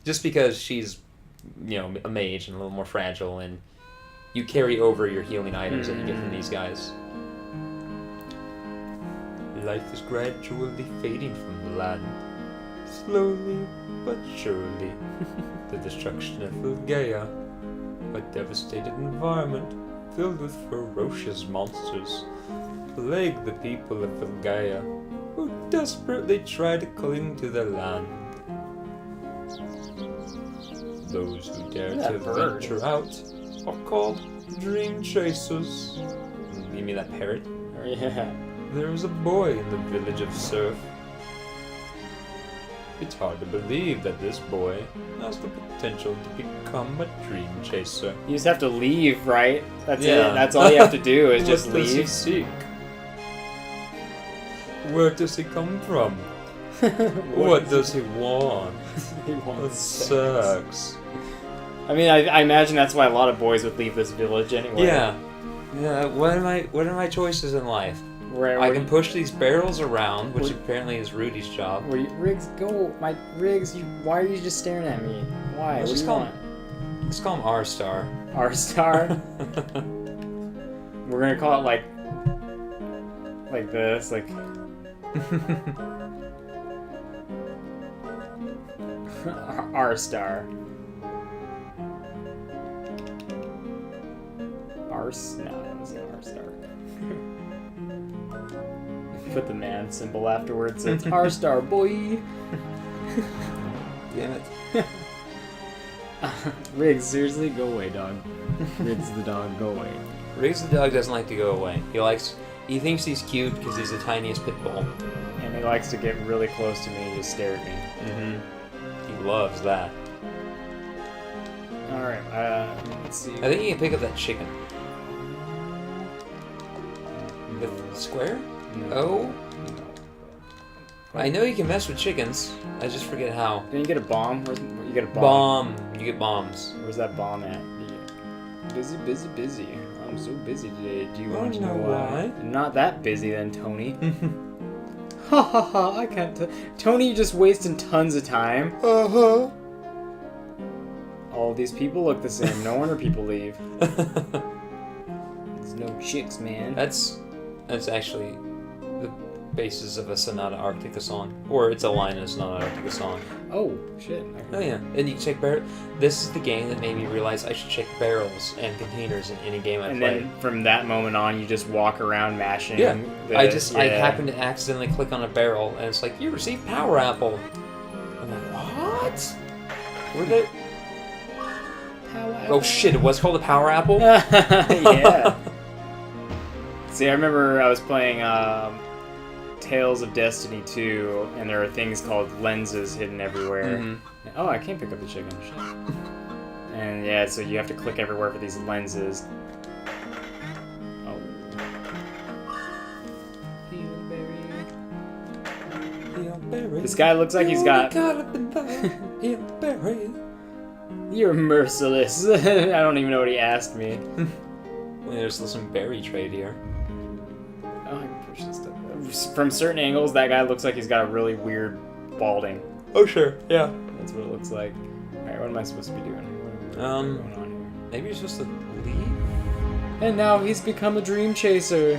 just because she's, a mage and a little more fragile, and you carry over your healing items that you get from these guys. Life is gradually fading from the land, slowly but surely. The destruction of Fulgaea, a devastated environment filled with ferocious monsters, plague the people of Fulgaea, who desperately try to cling to their land. Those who dare to venture out are called dream chasers. You mean that parrot? Yeah. There is a boy in the village of Surf. It's hard to believe that this boy has the potential to become a dream chaser. You just have to leave, right? That's it. That's all you have to do is just leave. What does he seek? Where does he come from? What does he want? He wants sex. I mean, I imagine that's why a lot of boys would leave this village anyway. Yeah. What are my choices in life? I can push these barrels around, which apparently is Rudy's job. Riggs, go! Riggs, why are you just staring at me? Why? Let's call him R-Star. R-Star? We're gonna call it like this, like... R-Star. No, it's not R-Star. Put the man symbol afterwards, so it's R-Star, boy! Damn it. Riggs, seriously? Go away, dog. Riggs the dog, go away. Riggs the dog doesn't like to go away. He thinks he's cute because he's the tiniest pit bull. And he likes to get really close to me and just stare at me. Mm-hmm. He loves that. Alright, let's see. I think you can pick up that chicken. The square? No. Oh? No. I know you can mess with chickens. I just forget how. Didn't you get a bomb? You get a bomb. You get bombs. Where's that bomb at? Busy. I'm so busy today. Do you want to know why? Not that busy then, Tony. Ha ha ha, I can't Tony, just wasting tons of time. Uh-huh. All these people look the same. No wonder people leave. There's no chicks, man. That's actually the basis of a Sonata Arctica song. Or it's a line in a Sonata Arctica song. Oh, shit. Oh, yeah. And you check This is the game that made me realize I should check barrels and containers in any game I play. And then from that moment on, you just walk around mashing. Yeah. I happen to accidentally click on a barrel, and it's like, you received Power Apple. I'm like, what? Where did it... Power Apple? Oh, shit. It was called a Power Apple? Yeah. See, I remember I was playing Tales of Destiny 2, and there are things called lenses hidden everywhere. Mm-hmm. Oh, I can't pick up the chicken. Shit. And yeah, so you have to click everywhere for these lenses. Oh. This guy looks like he's got... You're merciless. I don't even know what he asked me. There's some berry trade here. Oh, I can push this stuff. From certain angles, that guy looks like he's got a really weird balding. Oh, sure. Yeah. That's what it looks like. Alright, what am I supposed to be doing? What's going on here? Maybe you're supposed to leave? And now he's become a dream chaser.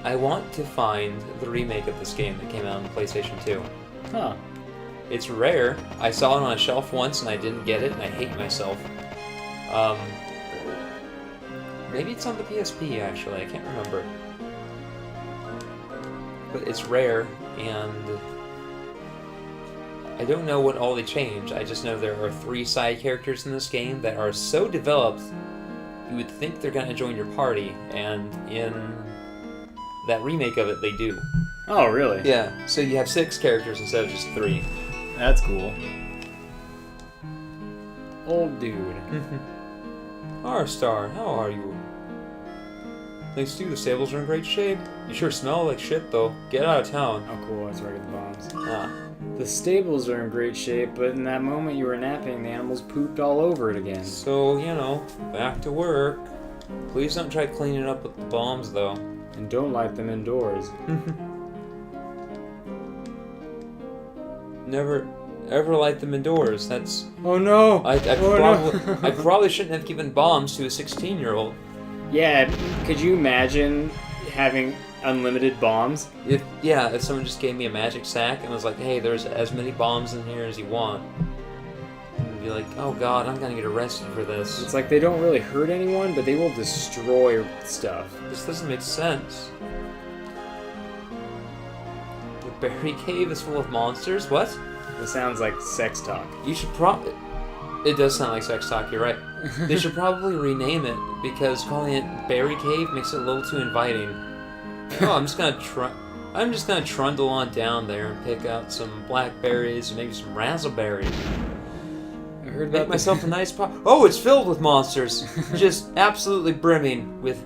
I want to find the remake of this game that came out on the PlayStation 2. Huh. It's rare. I saw it on a shelf once and I didn't get it, and I hate myself. Maybe it's on the PSP, actually. I can't remember. But it's rare, and I don't know what all they changed. I just know there are 3 side characters in this game that are so developed, you would think they're going to join your party, and in that remake of it, they do. Oh, really? Yeah, so you have 6 characters instead of just 3. That's cool. Old dude. R-Star, how are you? Thanks to you, the stables are in great shape. You sure smell like shit, though. Get out of town. Oh, cool. That's where I get the bombs. Ah. The stables are in great shape, but in that moment you were napping, the animals pooped all over it again. So, back to work. Please don't try cleaning up with the bombs, though. And don't light them indoors. ever light them indoors. That's... Oh no! I probably shouldn't have given bombs to a 16-year-old. Yeah, could you imagine having unlimited bombs? If someone just gave me a magic sack and was like, hey, there's as many bombs in here as you want. I'd be like, oh god, I'm gonna get arrested for this. It's like they don't really hurt anyone, but they will destroy stuff. This doesn't make sense. The berry cave is full of monsters? What? It sounds like sex talk. You should probably... It does sound like sex talk, you're right. They should probably rename it, because calling it Berry Cave makes it a little too inviting. Oh, I'm just gonna trundle on down there and pick out some blackberries and maybe some razzleberries. I heard about Make myself a nice pot. Oh, it's filled with monsters! Just absolutely brimming with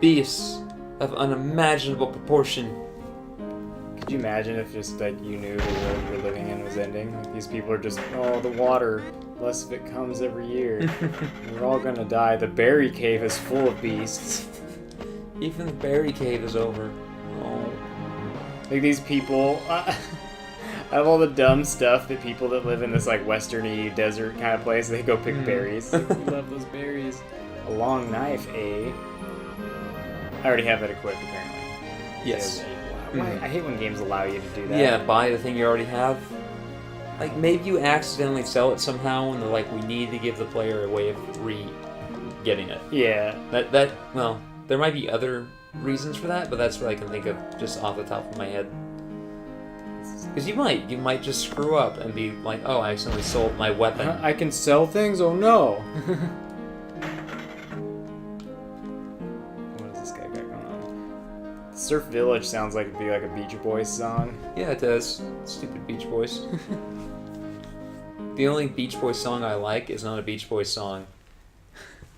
beasts of unimaginable proportion. Could you imagine if just like you knew the world you're living in was ending? Like, these people are just, oh, the water, less of it comes every year. We're all gonna die. The berry cave is full of beasts. Even the berry cave is over. Oh. Like these people, I have all the dumb stuff that people that live in this like westerny desert kind of place, they go pick berries. Like, we love those berries. A long knife, eh? I already have that equipped apparently. Yes. I hate when games allow you to do that. Yeah, buy the thing you already have. Like, maybe you accidentally sell it somehow, and they're like, we need to give the player a way of getting it. Yeah. Well, there might be other reasons for that, but that's what I can think of just off the top of my head. Because you might just screw up and be like, oh, I accidentally sold my weapon. I can sell things? Oh no! What is this guy got going on? Surf Village sounds like it'd be like a Beach Boys song. Yeah, it does. Stupid Beach Boys. The only Beach Boys song I like is not a Beach Boys song.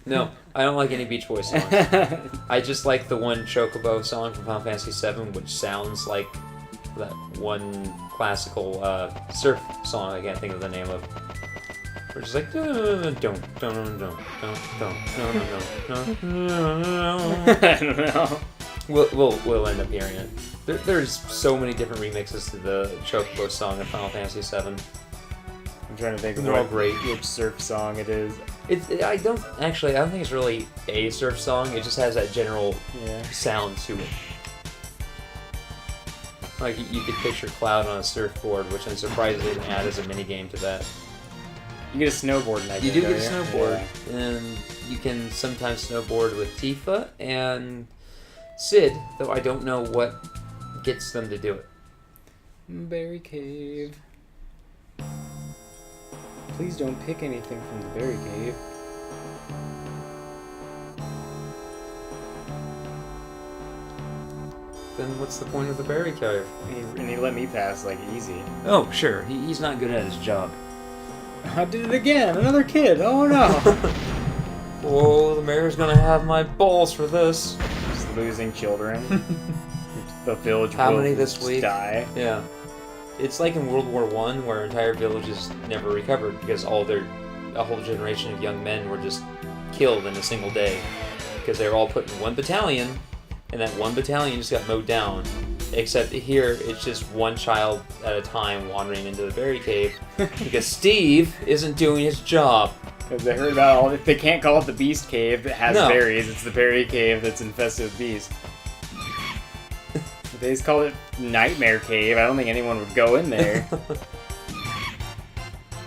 No, I don't like any Beach Boys songs. I just like the one Chocobo song from Final Fantasy VII, which sounds like that one classical surf song I can't think of the name of. We're just like, don't. I don't know. We'll end up hearing it. There's so many different remixes to the Chocobo song in Final Fantasy VII. I'm trying to think of They're all great. Which surf song it is. I don't think it's really a surf song. It just has that general sound to it. Like you could picture Cloud on a surfboard, which I'm surprised they didn't add as a minigame to that. You get a snowboard in that You game, do get a don't you? snowboard, Yeah. and you can sometimes snowboard with Tifa and Sid, though I don't know what gets them to do it. Berry Cave. Please don't pick anything from the Berry Cave. Then what's the point of the berry cave? And he let me pass, like, easy. Oh, sure. He's not good at his job. I did it again! Another kid! Oh no! Whoa, the mayor's gonna have my balls for this. Just losing children. The village How will many this week? die. Yeah. It's like in World War I, where entire villages never recovered because a whole generation of young men were just killed in a single day. Because they were all put in one battalion, and that one battalion just got mowed down. Except here, it's just one child at a time wandering into the berry cave because Steve isn't doing his job. Because they heard about all. They can't call it the Beast Cave that has No. berries. It's the Berry Cave that's infested with bees. They just call it Nightmare Cave. I don't think anyone would go in there.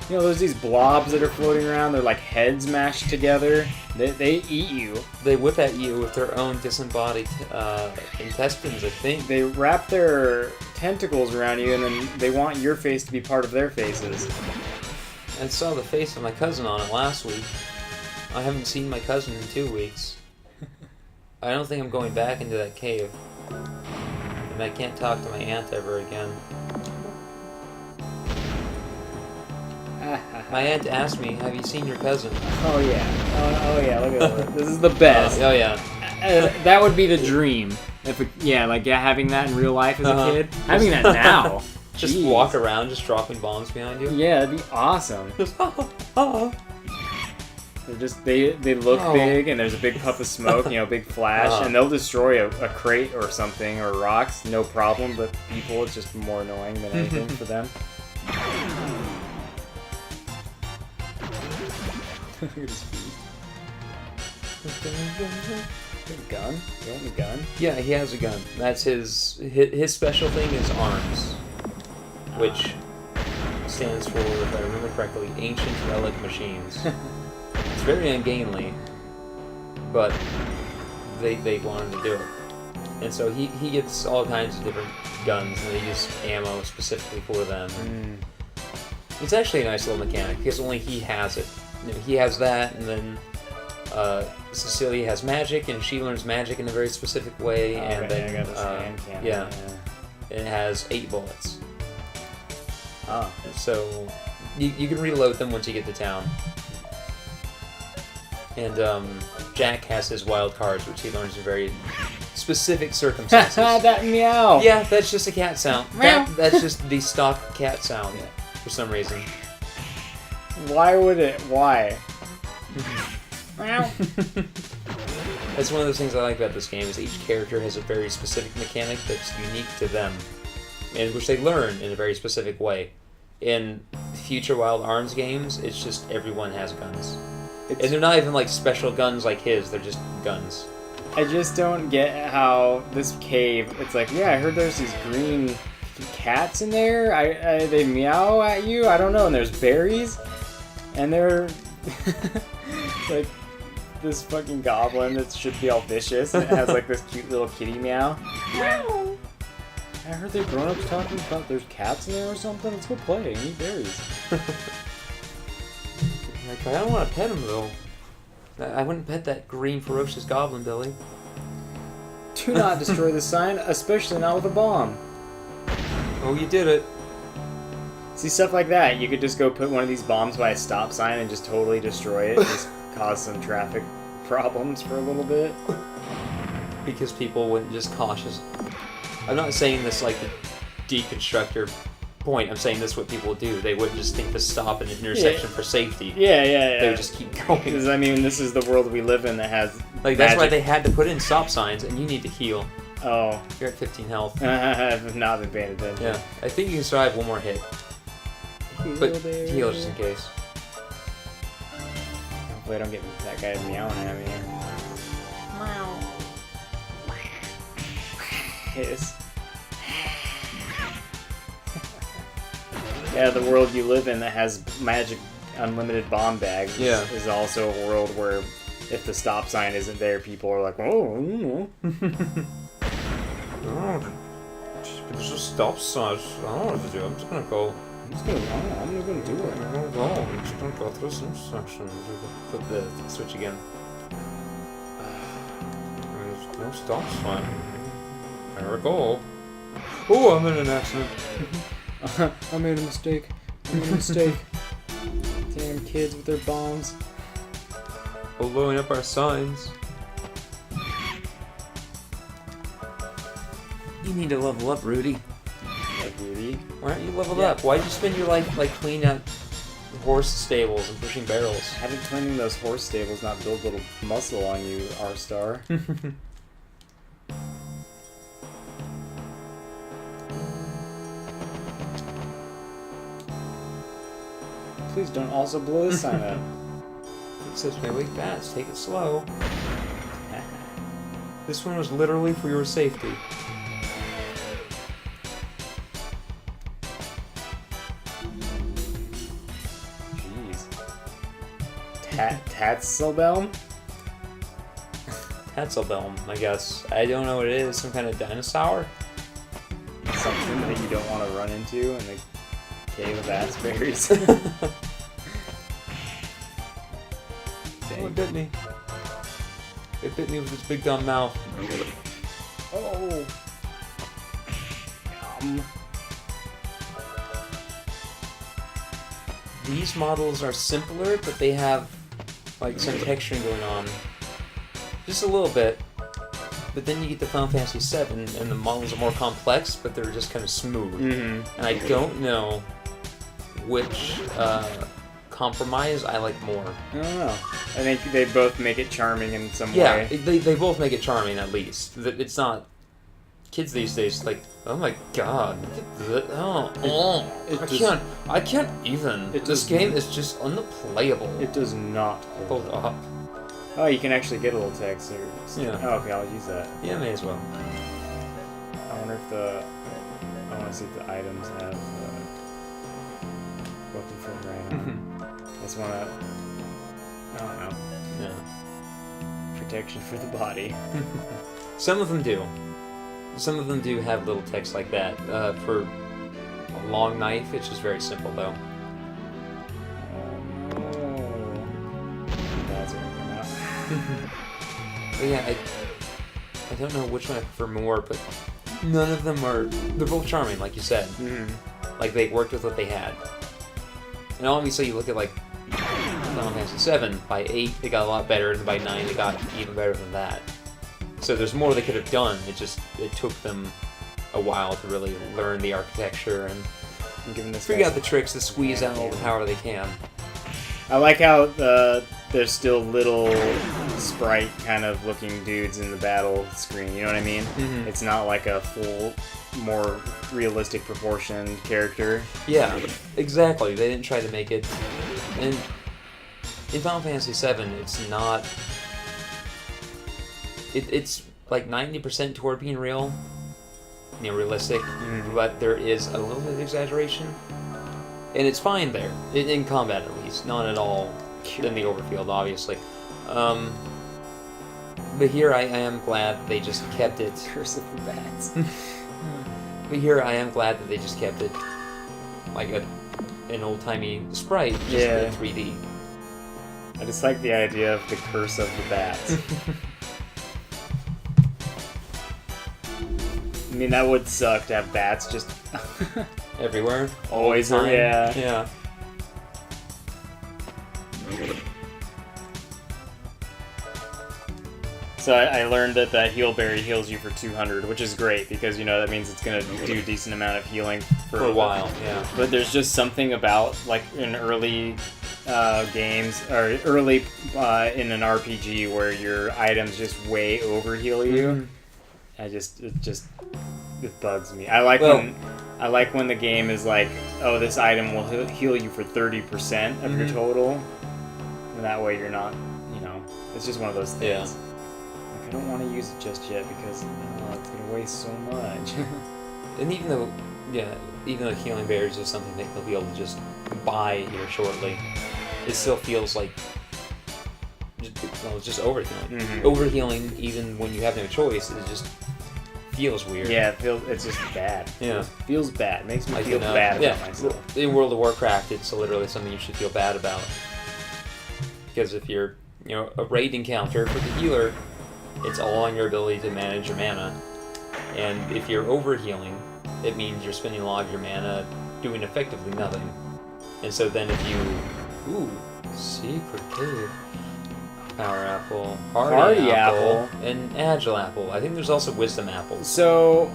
You know, there's these blobs that are floating around. They're like heads mashed together. They eat you. They whip at you with their own disembodied intestines, I think. They wrap their tentacles around you, and then they want your face to be part of their faces. I saw the face of my cousin on it last week. I haven't seen my cousin in 2 weeks. I don't think I'm going back into that cave. And I can't talk to my aunt ever again. My aunt asked me, have you seen your cousin? Oh yeah. Oh yeah, look at that. This is the best. Oh yeah. That would be the dream. Having that in real life as a kid. Having that now. Just Jeez. walk around just dropping bombs behind you? Yeah, that'd be awesome. Just, They look big, and there's a big puff of smoke, big flash, and they'll destroy a crate or something, or rocks, no problem, but people, it's just more annoying than anything for them. Look at his feet. A gun? You want a gun? Yeah, he has a gun. That's his special thing is arms, which stands for, if I remember correctly, Ancient Relic Machines. It's very ungainly, but they want him to do it. And so he gets all kinds of different guns, and they use ammo specifically for them. It's actually a nice little mechanic, because only he has it. You know, he has that, and then Cecilia has magic, and she learns magic in a very specific way, and then I got this hand cannon. yeah, and it has 8 bullets. Oh. So you can reload them once you get to town. And Jack has his wild cards, which he learns in very specific circumstances. That meow! Yeah, that's just a cat sound. Meow. That's just the stock cat sound, for some reason. Why would it? Why? Meow. That's one of those things I like about this game, is each character has a very specific mechanic that's unique to them, and which they learn in a very specific way. In future Wild Arms games, it's just everyone has guns. And they're not even like special guns like his, they're just guns. I just don't get how this cave, it's like, yeah, I heard there's these green cats in there, they meow at you, I don't know, and there's berries, and they're like this fucking goblin that should be all vicious, and it has like this cute little kitty meow. Meow. I heard the grown-ups talking about there's cats in there or something, let's go play and eat berries. Like, I don't want to pet him though. I wouldn't pet that green ferocious goblin, Billy. Do not destroy the sign, especially not with a bomb. Oh, you did it. See, stuff like that, you could just go put one of these bombs by a stop sign and just totally destroy it, just cause some traffic problems for a little bit. Because people wouldn't just cautious. I'm not saying this like a deconstructor point, I'm saying this is what people do. They wouldn't just think to stop at an intersection for safety. Yeah. They would just keep going. Because, I mean, this is the world we live in that has like, that's why they had to put in stop signs, and you need to heal. Oh. You're at 15 health. I've not been paying attention. Yeah. I think you can survive one more hit. But heal just in case. Hopefully I don't get that guy meowing at me. Meow. Hiss. Yeah, the world you live in that has magic unlimited bomb bags is also a world where if the stop sign isn't there, people are like, oh, Oh, there's a stop sign. I don't know what to do. I'm just gonna go. I'm just gonna do it. I'm gonna go. I'm just gonna go through this intersection. Flip the switch again. There's no stop sign. There we go. Oh, I'm in an accident. I made a mistake. Damn kids with their bombs. Blowing up our signs. You need to level up, Rudy. Like Rudy? Why aren't you leveled up? Why'd you spend your life like cleaning out horse stables and pushing barrels? Having cleaning those horse stables not build little muscle on you, R-Star. Please don't also blow this sign up. It says, "May wake bats, take it slow." This one was literally for your safety. Jeez. Tatzelbaum? Tatzelbaum, I guess. I don't know what it is. Some kind of dinosaur? Something that you don't want to run into in the cave of Asbury's. Oh, it bit me. It bit me with its big dumb mouth. Oh. These models are simpler, but they have like some texturing going on. Just a little bit. But then you get to Final Fantasy VII, and the models are more complex, but they're just kind of smooth. Mm-hmm. And I don't know which compromise I like more. I don't know. I think they both make it charming in some Yeah, way. they both make it charming, at least. It's not kids these days, like, oh my god, look at that. I can't even. This game is just unplayable. It does not Hold up. Oh, you can actually get a little text here. Yeah. Oh, okay, I'll use that. Yeah, may as well. I wonder if I want to see if the items have weapon film right on. I just want to. I don't know. Yeah. Protection for the body. Some of them do. Some of them do have little text like that. For a long knife, it's just very simple though. Oh no. That's gonna come out. But yeah, I don't know which one I prefer more, but none of them are. They're both charming, like you said. Like they worked with what they had. And obviously, you look at like Final Fantasy VII. By 8, they got a lot better, and by 9, they got even better than that. So there's more they could have done. It took them a while to really learn the architecture and figure out the tricks to squeeze out all the power they can. I like how there's still little sprite kind of looking dudes in the battle screen. You know what I mean? Mm-hmm. It's not like a full, more realistic proportioned character. Yeah, exactly. They didn't try to make it. And in Final Fantasy VII, it's not. It's like 90% toward being real, realistic, but there is a little bit of exaggeration, and it's fine there in combat at least, not at all in the overfield, obviously. But here I am glad they just kept it. Curse of the bats. But here I am glad that they just kept it like an old timey sprite, just in 3D. I just like the idea of the curse of the bats. I mean, that would suck to have bats just everywhere. Always, all the time. yeah. Yeah. So I learned that that heal berry heals you for 200, which is great because, that means it's going to do a decent amount of healing for a while, yeah. But there's just something about, like, in early games, or early in an RPG where your items just way over heal you. It bugs me. I like when the game is like, oh, this item will heal you for 30% of your total, and that way you're not, it's just one of those things. Yeah. Like, I don't want to use it just yet because it's gonna waste so much. And even though healing berries is something that they'll be able to just buy here shortly, it still feels like it's just overhealing. Overhealing, even when you have no choice, it just feels weird. Yeah, it's just bad. Yeah. It feels bad. It makes me feel bad about myself. In World of Warcraft, it's literally something you should feel bad about. Because if you're, a raid encounter for the healer, it's all on your ability to manage your mana. And if you're overhealing, it means you're spending a lot of your mana doing effectively nothing. And so then if you... Ooh, secret cave. Power apple, hardy apple, and agile apple. I think there's also wisdom apples. So,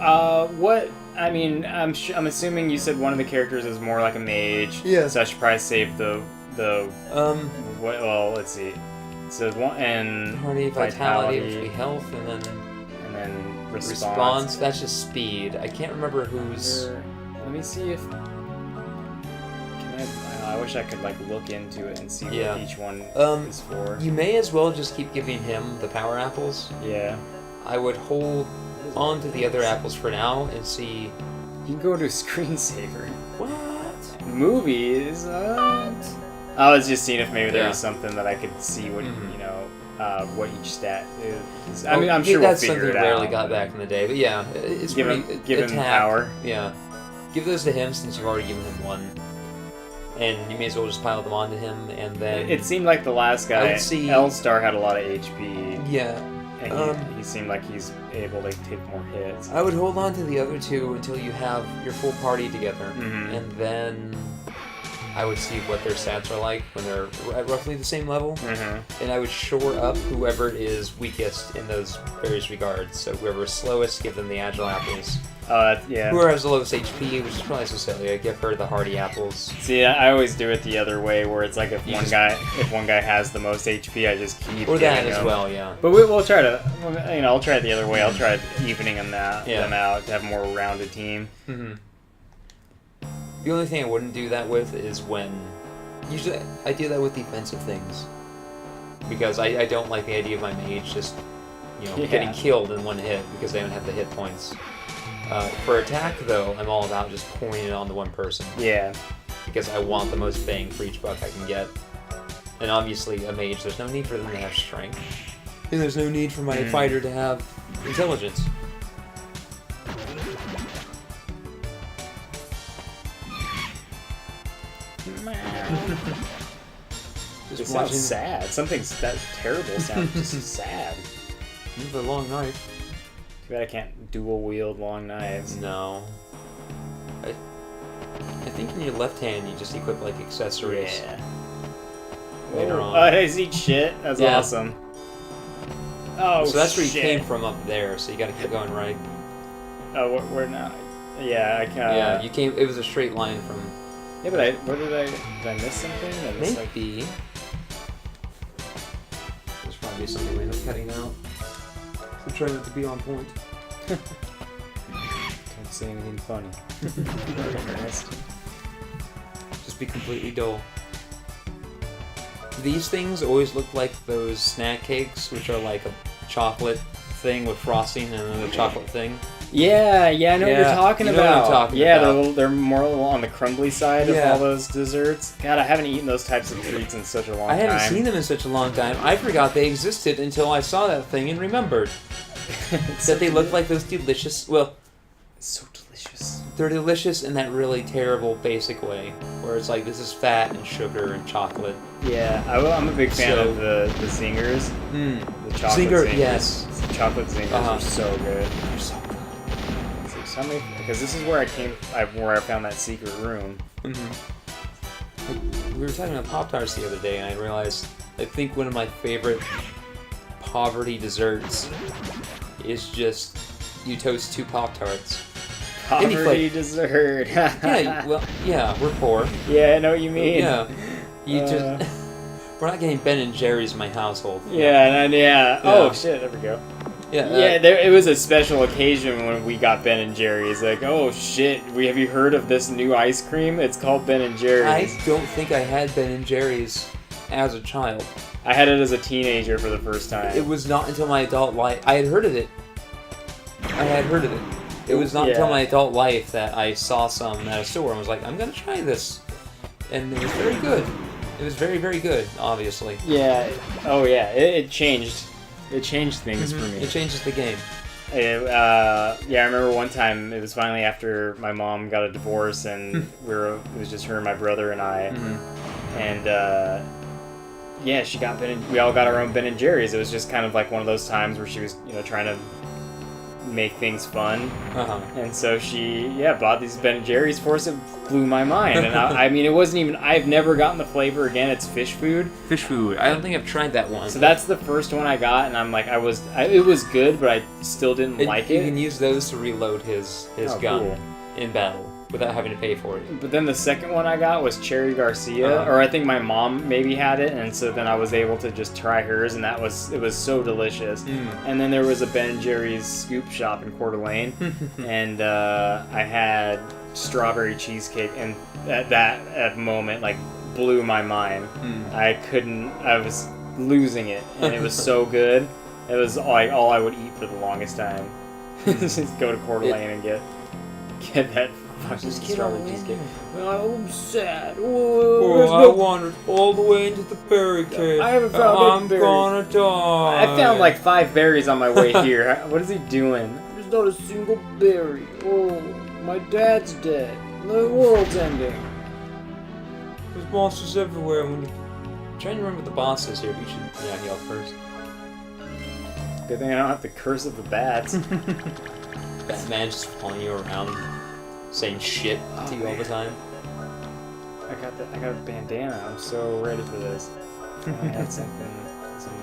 what? I mean, I'm assuming you said one of the characters is more like a mage. Yeah. So I should probably save the. What? Well, let's see. So one and hardy, vitality, which would be health, and then response. That's just speed. I can't remember who's. Let me see if. I wish I could look into it and see what each one is for. You may as well just keep giving him the power apples. Yeah. I would hold on to the other apples for now and see. You can go to screensaver. What? Movies? What? I was just seeing if maybe there was something that I could see what what each stat is. I mean, I'm sure we'll figure it out. That's something rarely got back in the day, but yeah, it's give him power. Yeah, give those to him since you've already given him one. And you may as well just pile them onto him, and then... It seemed like the last guy, L-Star, had a lot of HP. Yeah. And he seemed like he's able to take more hits. I would hold on to the other two until you have your full party together. And then I would see what their stats are like when they're at roughly the same level. And I would shore up whoever is weakest in those various regards. So whoever is slowest, give them the agile apples. Yeah. Whoever has the lowest HP, which is probably Cecilia, give her the hardy apples. See, I always do it the other way, where it's like if You one just- guy has the most HP, I just keep. Or that giving as them. well, yeah. But we'll try to, I'll try it the other way. I'll try evening them out to have a more rounded team. Mm-hmm. The only thing I wouldn't do that with is when... Usually, I do that with defensive things. Because I don't like the idea of my mage just, getting killed in one hit because they don't have the hit points. For attack, though, I'm all about just pouring it on the one person. Yeah. Because I want the most bang for each buck I can get. And obviously, a mage, there's no need for them to have strength. And there's no need for my fighter to have intelligence. It sounds sad. Something's that terrible sounds just sad. With a long knife. Too bad I can't dual wield long knives. No. I think in your left hand you just equip like accessories. Yeah. Later on. Oh, I see shit. That's awesome. Oh, so that's where you shit. came from up there, so you gotta keep going right. Oh, we're not. Yeah, I can't. Yeah, you came. It was a straight line from. Yeah, but did I miss something? Maybe. There's probably something we end up cutting out. I'm trying not to be on point. Can't say anything funny. Just be completely dull. These things always look like those snack cakes, which are like a chocolate thing with frosting and then a chocolate thing. Yeah, I know what you're talking you know about. what I'm talking yeah, about. they're more on the crumbly side of all those desserts. God, I haven't eaten those types of treats in such a long time. I haven't seen them in such a long time. I forgot they existed until I saw that thing and remembered that they look like those delicious. Well, it's so delicious. They're delicious in that really terrible basic way, where it's like this is fat and sugar and chocolate. Yeah, I'm a big fan of the zingers. The chocolate zingers. Yes. The chocolate zingers are so good. They're so good. Because this is where where I found that secret room. We were talking about Pop-Tarts the other day, and I realized I think one of my favorite poverty desserts is just you toast 2 Pop-Tarts. Poverty dessert. We're poor. Yeah, I know what you mean. Yeah, just we're not getting Ben and Jerry's in my household. Yeah. Oh shit, there we go. It was a special occasion when we got Ben and Jerry's. Like, oh shit, have you heard of this new ice cream? It's called Ben and Jerry's. I don't think I had Ben and Jerry's as a child. I had it as a teenager for the first time. It was not until my adult life. I had heard of it. It was not until my adult life that I saw some at a store and was like, I'm gonna try this. And it was very good. It was very, very good, obviously. Yeah. Oh yeah, it changed. It changed things for me. It changes the game. I remember one time, it was finally after my mom got a divorce and it was just her and my brother and I. And she got we all got our own Ben and Jerry's. It was just kind of like one of those times where she was, trying to make things fun. And so she, bought these Ben and Jerry's for us. It blew my mind. And I mean, it wasn't even, I've never gotten the flavor again. It's fish food. Fish food. I don't think I've tried that one. So that's the first one I got, and I'm like, it was good, but I still didn't like it. You can use those to reload his gun in battle without having to pay for it. But then the second one I got was Cherry Garcia, or I think my mom maybe had it, and so then I was able to just try hers, and it was so delicious. And then there was a Ben & Jerry's scoop shop in Coeur d'Alene, and I had strawberry cheesecake, and that moment like blew my mind. I was losing it, and it was so good. It was all I would eat for the longest time. Just go to Coeur d'Alene and get that fucking strawberry cheesecake. Well, I'm sad. I wandered all the way into the barricade. I haven't found I'm gonna die. I found like 5 berries on my way here. What is he doing? There's not a single berry. Oh, my dad's dead. The world's ending. There's monsters everywhere. I'm trying to remember the bosses here. We should heal first. Good thing I don't have the curse of the bats. Batman just following you around, saying shit to you all the time. I got a bandana. I'm so ready for this. I had some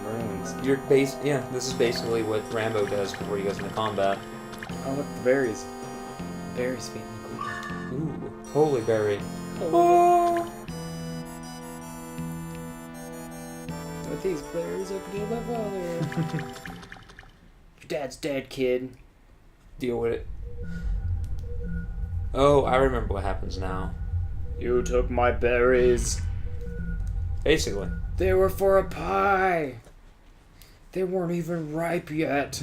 runes. This is basically what Rambo does before he goes into combat. Oh, look, the berries. Berries faintly glowing. Ooh, holy berry. Oh. With these berries, I can heal my father. Your dad's dead, kid. Deal with it. Oh, I remember what happens now. You took my berries. Basically. They were for a pie. They weren't even ripe yet.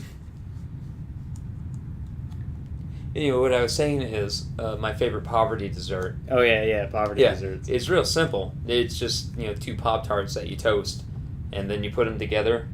Anyway, what I was saying is my favorite poverty dessert. Oh yeah, poverty desserts. It's real simple. It's just, 2 Pop-Tarts that you toast, and then you put them together,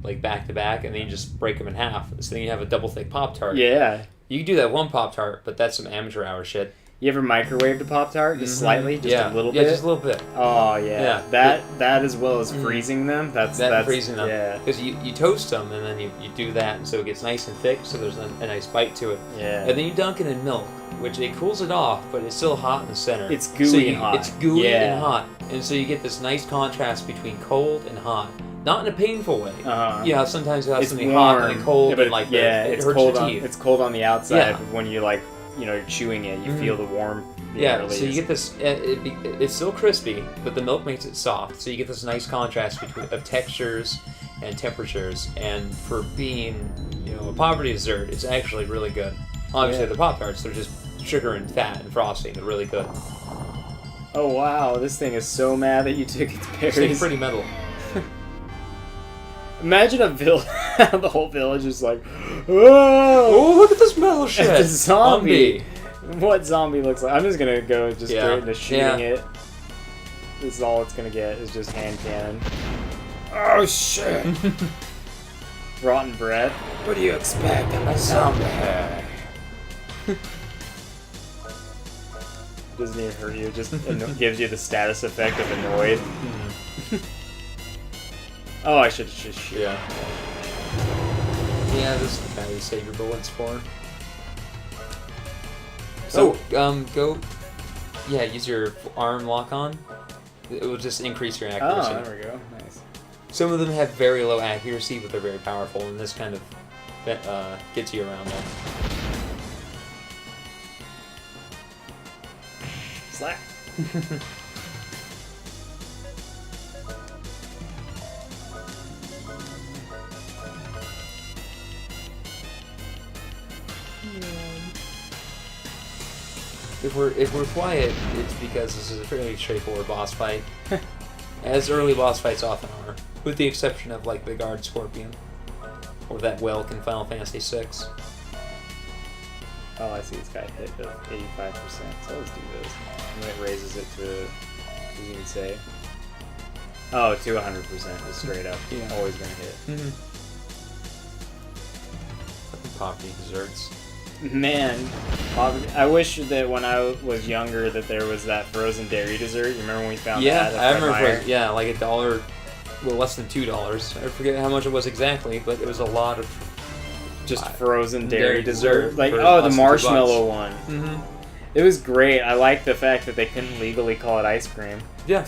like back to back, and then you just break them in half. So then you have a double thick Pop-Tart. Yeah. You can do that one Pop-Tart, but that's some amateur hour shit. You ever microwaved a Pop-Tart? Just slightly? Just a little bit? Yeah, just a little bit. Oh, yeah. That as well as freezing them. That's freezing them. Yeah. Because you toast them, and then you do that, and so it gets nice and thick, so there's a nice bite to it. Yeah. And then you dunk it in milk, which it cools it off, but it's still hot in the center. It's gooey and hot. It's gooey and hot. And so you get this nice contrast between cold and hot. Not in a painful way. Uh-huh. Yeah, sometimes you have something warm. hot and cold, yeah, but and it hurts cold your teeth. It's cold on the outside, Yeah. but when you you're chewing it, you feel the warm. Yeah, release. so you get this. It's still crispy, but the milk makes it soft. So you get this nice contrast of textures and temperatures. And for being, a poverty dessert, it's actually really good. Obviously, the Pop-Tarts, they're just sugar and fat and frosting. They're really good. Oh wow, this thing is so mad that you took its berries. It's pretty metal. Imagine a village, the whole village is like, oh, look at this metal shit. It's a zombie. What zombie looks like? I'm just gonna go straight into shooting it. This is all it's gonna get is just hand cannon. Oh shit! Rotten bread. What do you expect? I'm a zombie. Doesn't even hurt you. Just gives you the status effect of annoyed. Oh, I should just shoot. Yeah. Yeah, this is the guy you save your bullets for. So, go... Yeah, use your arm lock-on. It will just increase your accuracy. Oh, there we go. Nice. Some of them have very low accuracy, but they're very powerful, and this kind of gets you around that. Slap. If we're quiet, it's because this is a fairly straightforward boss fight, as early boss fights often are, with the exception of like the Guard Scorpion, or that Welk in Final Fantasy VI. Oh, I see. It's got hit of 85%. So let's do this. And then it raises it to, what did you say? Oh, to 100%, just straight up. Yeah. Always gonna hit. Fucking poverty desserts. Man, I wish that when I was younger that there was that frozen dairy dessert. You remember when we found that? Yeah, I remember. Yeah, like $1, well, less than $2. I forget how much it was exactly, but it was a lot of just frozen dairy dairy dessert. Like, for oh, the less than $2. marshmallow one. Mm-hmm. It was great. I liked the fact that they couldn't legally call it ice cream. Yeah.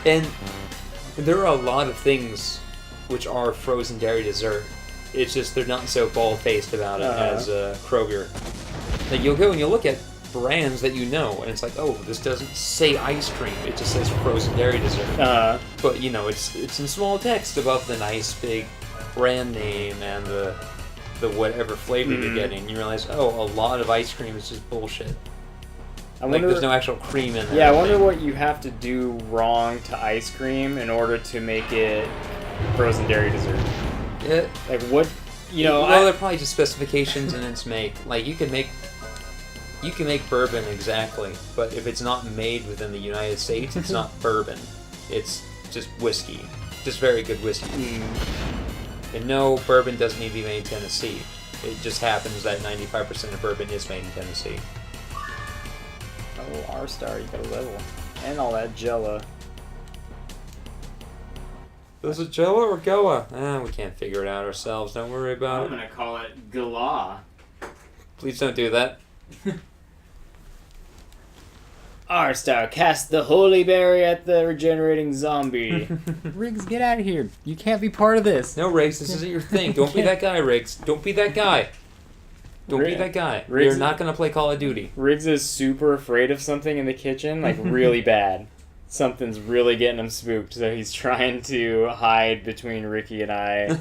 And there are a lot of things which are frozen dairy dessert. It's just they're not so bald-faced about it as Kroger. Like, you'll go and you'll look at brands that you know, and it's like, oh, this doesn't say ice cream. It just says frozen dairy dessert. But, it's in small text above the nice big brand name and the whatever flavor you're getting. You realize, oh, a lot of ice cream is just bullshit. There's no actual cream in there. Yeah, I wonder what you have to do wrong to ice cream in order to make it frozen dairy dessert. Yeah. Like, what, Well, they're probably just specifications in its make. Like, you can make bourbon exactly, but if it's not made within the United States, it's not bourbon. It's just whiskey. Just very good whiskey. And no, bourbon doesn't need to be made in Tennessee. It just happens that 95% of bourbon is made in Tennessee. Oh, R-Star, you got a level. And all that Jell-O. Is it Jell-O or Goa? We can't figure it out ourselves. Don't worry about I'm gonna call it Gala. Please don't do that. R-Star, cast the holy berry at the regenerating zombie. Riggs, get out of here. You can't be part of this. No, Riggs, this isn't your thing. Don't be that guy, Riggs. Don't be that guy. Don't be that guy. Riggs- You're not gonna play Call of Duty. Riggs is super afraid of something in the kitchen, like really bad. Something's really getting him spooked, so he's trying to hide between Ricky and I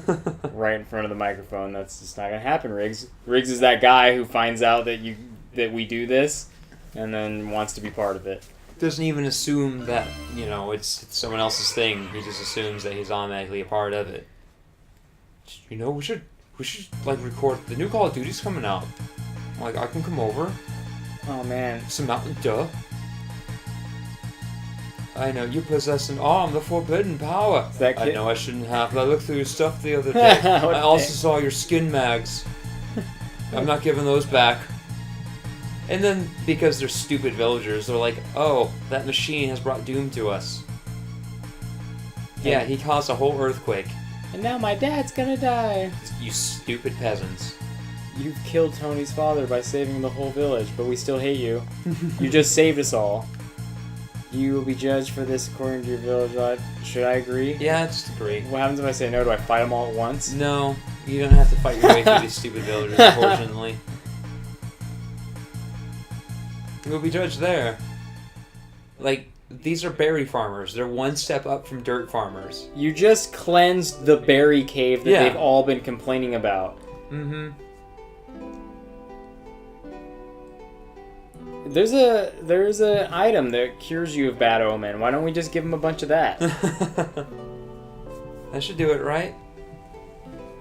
right in front of the microphone. That's just not gonna happen, Riggs. Riggs is that guy who finds out that we do this and then wants to be part of it. Doesn't even assume that, it's someone else's thing. He just assumes that he's automatically a part of it. We should record. The new Call of Duty's coming out. Like, I can come over. Oh man. Some Mountain Duh. I know you possess an arm, the forbidden power. Is that I know I shouldn't have, but I looked through your stuff the other day. I also saw your skin mags. I'm not giving those back. And then, because they're stupid villagers, they're like, oh, that machine has brought doom to us. Yeah, he caused a whole earthquake. And now my dad's gonna die. You stupid peasants. You've killed Tony's father by saving the whole village, but we still hate you. You just saved us all. You will be judged for this according to your village life. Should I agree? Yeah, just agree. What happens if I say no? Do I fight them all at once? No, you don't have to fight your way through these stupid villagers, unfortunately. You'll be judged there. Like, these are berry farmers. They're one step up from dirt farmers. You just cleansed the berry cave that Yeah. they've all been complaining about. Mm-hmm. There's a item that cures you of bad omen. Why don't we just give him a bunch of that? That should do it, right?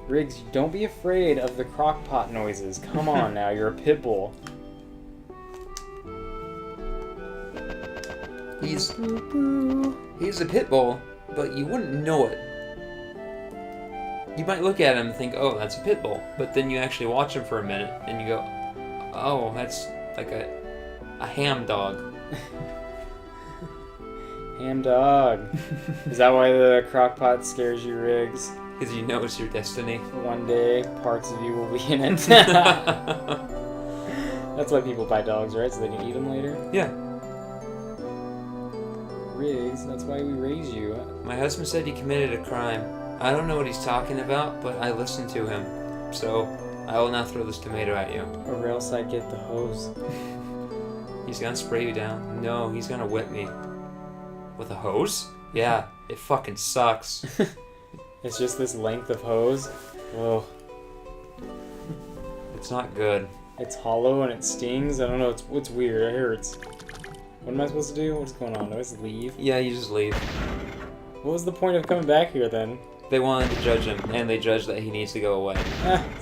Riggs, don't be afraid of the crock pot noises. Come on now, you're a pit bull. He's a pit bull, but you wouldn't know it. You might look at him and think, oh, that's a pit bull. But then you actually watch him for a minute, and you go, oh, that's like a ham dog. Ham dog. Is that why the crock pot scares you, Riggs? Because you know it's your destiny. One day, parts of you will be in it. That's why people buy dogs, right? So they can eat them later? Yeah. Riggs, that's why we raise you. My husband said he committed a crime. I don't know what he's talking about, but I listened to him. So, I will now throw this tomato at you. Or else I get the hose. He's gonna spray you down. No, he's gonna whip me. With a hose? Yeah, it fucking sucks. It's just this length of hose. Whoa. It's not good. It's hollow and it stings. I don't know, it's weird. It hurts. What am I supposed to do? What's going on? Do I just leave? Yeah, you just leave. What was the point of coming back here then? They wanted to judge him, and they judged that he needs to go away.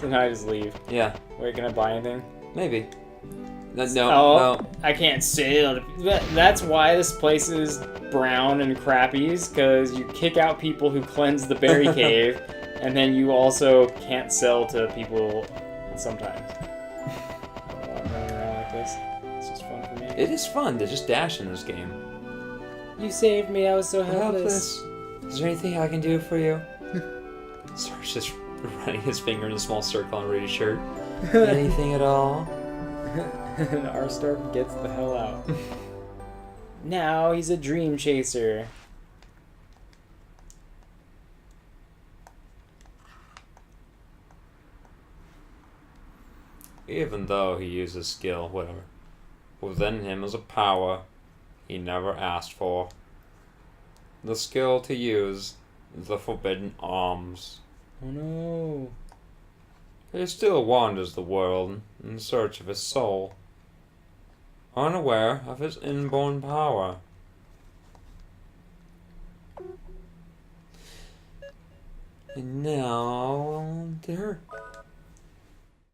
So now I just leave. Yeah, Wait, can I buy anything? maybe. No, Oh, no. I can't sell. That's why this place is brown and crappies, because you kick out people who cleanse the berry cave, and then you also can't sell to people sometimes. I don't want to run around like this. It's just fun for me. It is fun to just dash in this game. You saved me. I was so helpless. Is there anything I can do for you? Sarge just running his finger in a small circle on Rudy's shirt. Anything at all? And Arstorp gets the hell out. Now he's a dream chaser. Even though he uses skill, whatever. Within him is a power he never asked for. The skill to use the forbidden arms. Oh no. He still wanders the world in search of his soul, unaware of his inborn power. And now,